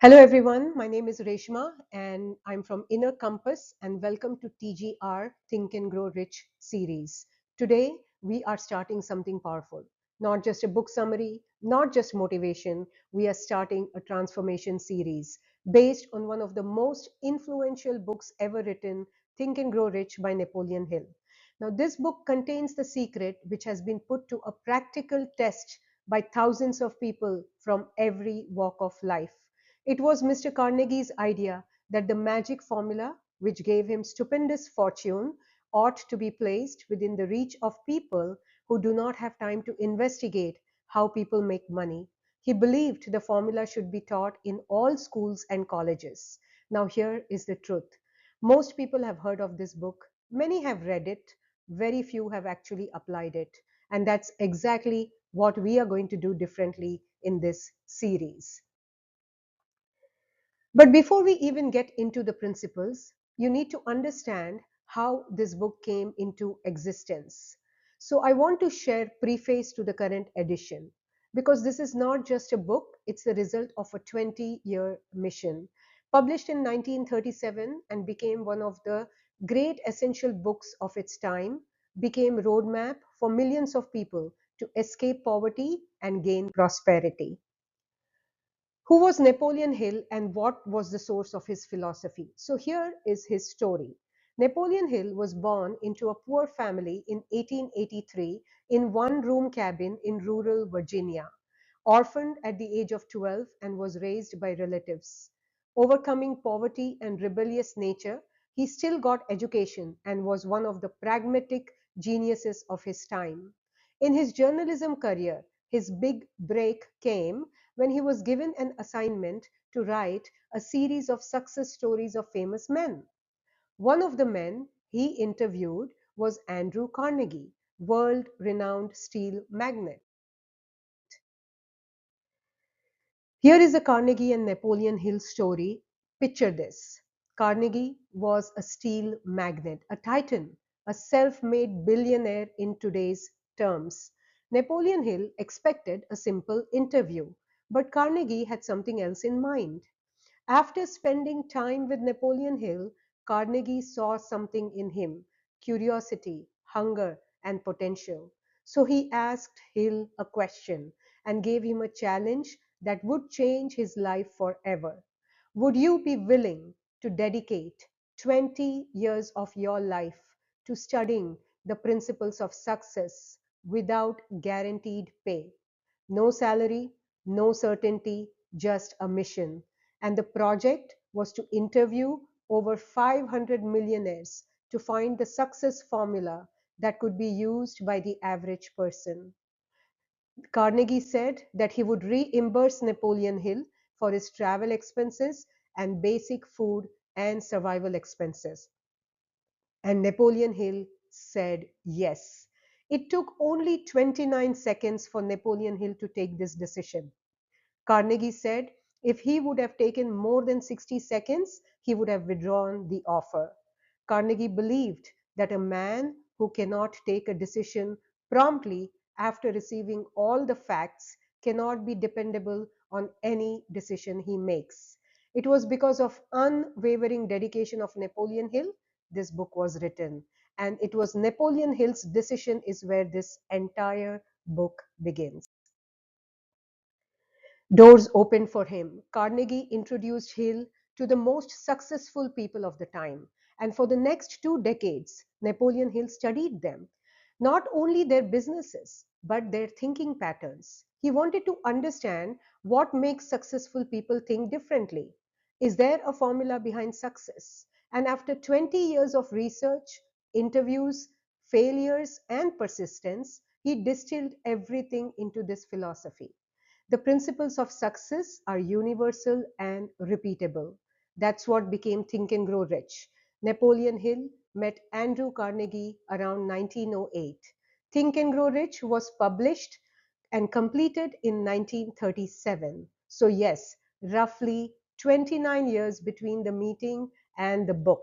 Hello everyone, my name is Reshma and I'm from Inner Compass and welcome to TGR Think and Grow Rich series. Today we are starting something powerful. Not just a book summary, not just motivation, we are starting a transformation series based on one of the most influential books ever written, Think and Grow Rich by Napoleon Hill. Now this book contains the secret which has been put to a practical test by thousands of people from every walk of life. It was Mr. Carnegie's idea that the magic formula, which gave him stupendous fortune, ought to be placed within the reach of people who do not have time to investigate how people make money. He believed the formula should be taught in all schools and colleges. Now, here is the truth. Most people have heard of this book, many have read it, very few have actually applied it. And that's exactly what we are going to do differently in this series. But before we even get into the principles, you need to understand how this book came into existence. So I want to share preface to the current edition because this is not just a book, it's the result of a 20-year mission. Published in 1937 and became one of the great essential books of its time, became roadmap for millions of people to escape poverty and gain prosperity. Who was Napoleon Hill and what was the source of his philosophy? So here is his story. Napoleon Hill was born into a poor family in 1883 in one-room cabin in rural Virginia, orphaned at the age of 12 and was raised by relatives. Overcoming poverty and rebellious nature, he still got education and was one of the pragmatic geniuses of his time. In his journalism career, his big break came when he was given an assignment to write a series of success stories of famous men. One of the men he interviewed was Andrew Carnegie, world renowned steel magnate. Here is a Carnegie and Napoleon Hill story. Picture this. Carnegie was a steel magnate, a titan, a self made billionaire in today's terms. Napoleon Hill expected a simple interview, but Carnegie had something else in mind. After spending time with Napoleon Hill, Carnegie saw something in him: curiosity, hunger, and potential. So he asked Hill a question and gave him a challenge that would change his life forever. Would you be willing to dedicate 20 years of your life to studying the principles of success without guaranteed pay? No salary, no certainty, just a mission. And the project was to interview over 500 millionaires to find the success formula that could be used by the average person. Carnegie said that he would reimburse Napoleon Hill for his travel expenses and basic food and survival expenses. And Napoleon Hill said yes. It took only 29 seconds for Napoleon Hill to take this decision. Carnegie said if he would have taken more than 60 seconds, he would have withdrawn the offer. Carnegie believed that a man who cannot take a decision promptly after receiving all the facts cannot be dependable on any decision he makes. It was because of unwavering dedication of Napoleon Hill this book was written, and it was Napoleon Hill's decision is where this entire book begins. Doors opened for him. Carnegie introduced Hill to the most successful people of the time. And for the next 2 decades, Napoleon Hill studied them, not only their businesses, but their thinking patterns. He wanted to understand what makes successful people think differently. Is there a formula behind success? And after 20 years of research, interviews, failures, and persistence, he distilled everything into this philosophy. The principles of success are universal and repeatable. That's what became Think and Grow Rich. Napoleon Hill met Andrew Carnegie around 1908. Think and Grow Rich was published and completed in 1937. So, yes, roughly 29 years between the meeting and the book.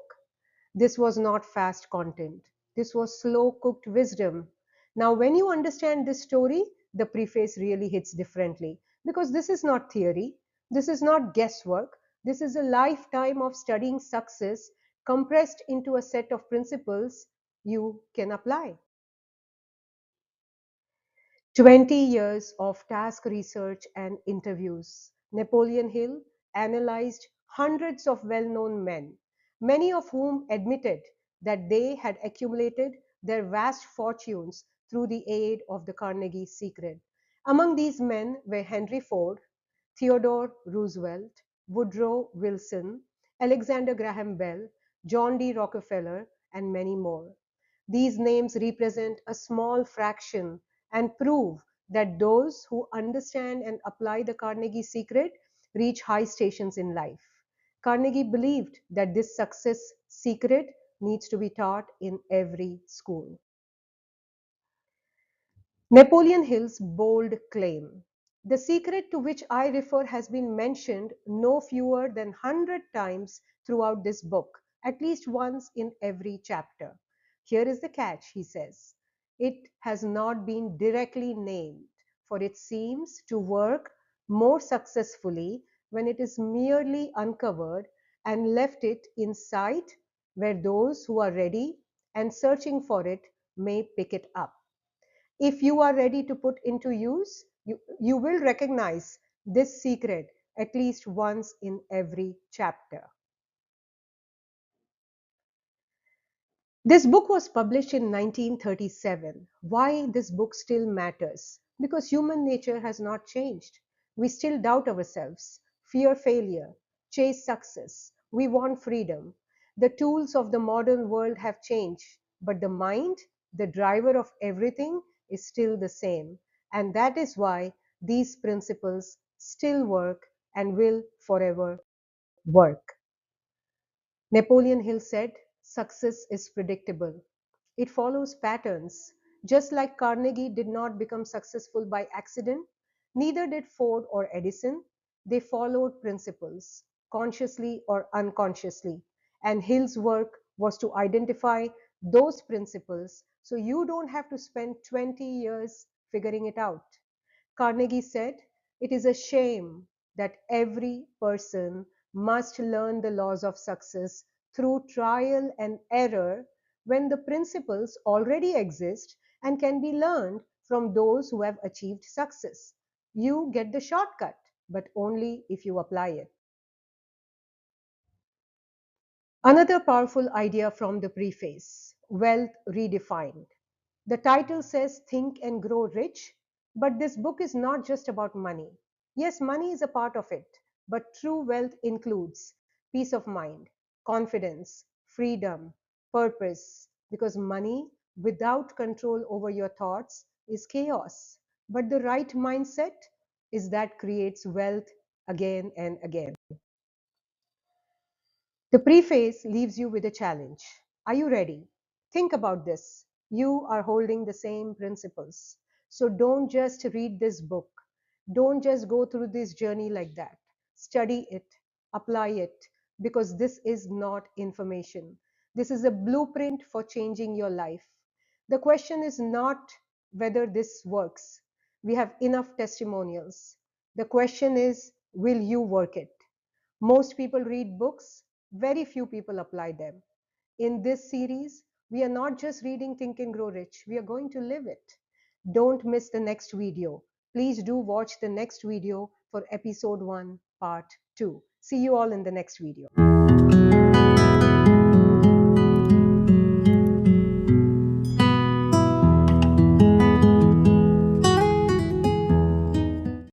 This was not fast content. This was slow cooked wisdom. Now, when you understand this story, the preface really hits differently because this is not theory. This is not guesswork. This is a lifetime of studying success compressed into a set of principles you can apply. 20 years of task research and interviews. Napoleon Hill analyzed hundreds of well known men, many of whom admitted that they had accumulated their vast fortunes through the aid of the Carnegie secret. Among these men were Henry Ford, Theodore Roosevelt, Woodrow Wilson, Alexander Graham Bell, John D. Rockefeller, and many more. These names represent a small fraction and prove that those who understand and apply the Carnegie secret reach high stations in life. Carnegie believed that this success secret needs to be taught in every school. Napoleon Hill's bold claim. The secret to which I refer has been mentioned no fewer than 100 times throughout this book, at least once in every chapter. Here is the catch, he says. It has not been directly named, for it seems to work more successfully when it is merely uncovered and left it in sight where those who are ready and searching for it may pick it up. If you are ready to put into use, you will recognize this secret at least once in every chapter. This book was published in 1937. Why this book still matters? Because human nature has not changed. We still doubt ourselves, fear failure, chase success. We want freedom. The tools of the modern world have changed, but the mind, the driver of everything, is still the same. And that is why these principles still work and will forever work. Napoleon Hill said, success is predictable. It follows patterns. Just like Carnegie did not become successful by accident, neither did Ford or Edison. They followed principles, consciously or unconsciously. And Hill's work was to identify those principles so you don't have to spend 20 years figuring it out. Carnegie said, it is a shame that every person must learn the laws of success through trial and error when the principles already exist and can be learned from those who have achieved success. You get the shortcut, but only if you apply it. Another powerful idea from the preface, wealth redefined. The title says Think and Grow Rich, but this book is not just about money. Yes, money is a part of it, but true wealth includes peace of mind, confidence, freedom, purpose, because money without control over your thoughts is chaos. But the right mindset is that creates wealth again and again. The preface leaves you with a challenge. Are you ready? Think about this. You are holding the same principles. So don't just read this book. Don't just go through this journey like that. Study it, apply it, because this is not information. This is a blueprint for changing your life. The question is not whether this works. We have enough testimonials. The question is, will you work it? Most people read books, very few people apply them. In this series, we are not just reading Think and Grow Rich, we are going to live it. Don't miss the next video. Please do watch the next video for episode 1, part 2. See you all in the next video.